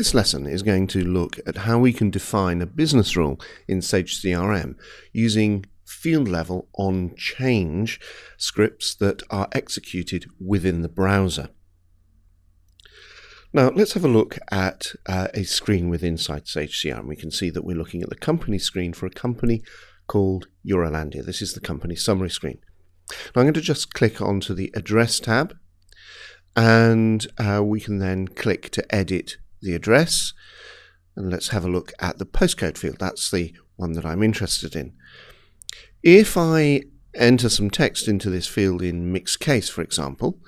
This lesson is going to look at how we can define a business rule in Sage CRM using field level onChange scripts that are executed within the browser. Now let's have a look at a screen within Sage CRM. We can see that we're looking at the company screen for a company called Eurolandia. This is the company summary screen. Now I'm going to just click onto the address tab, and we can then click to edit the address, and let's have a look at the postcode field. That's the one that I'm interested in. If I enter some text into this field in mixed case, for example,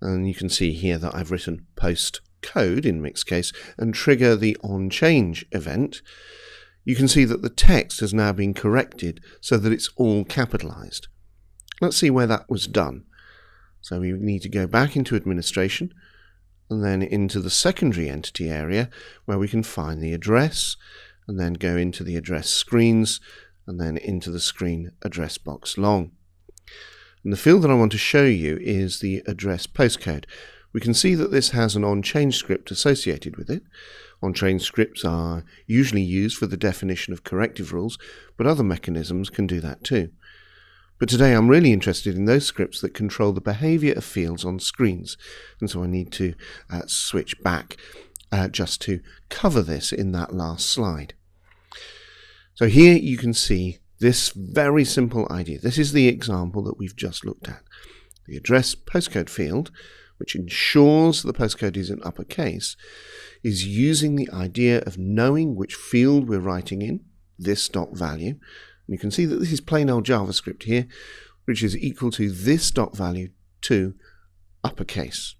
and you can see here that I've written postcode in mixed case and trigger the onChange event, you can see that the text has now been corrected so that it's all capitalized. Let's see where that was done. So we need to go back into administration and then into the secondary entity area where we can find the address, and then go into the address screens and then into the screen address box long. And the field that I want to show you is the address postcode. We can see that this has an onChange script associated with it. onChange scripts are usually used for the definition of corrective rules, but other mechanisms can do that too. But today I'm really interested in those scripts that control the behavior of fields on screens, and so I need to switch back just to cover this in that last slide. So here you can see this very simple idea. This is the example that we've just looked at. The address postcode field, which ensures the postcode is in uppercase, is using the idea of knowing which field we're writing in, this dot value. And you can see that this is plain old JavaScript here, which is equal to this dot value to uppercase.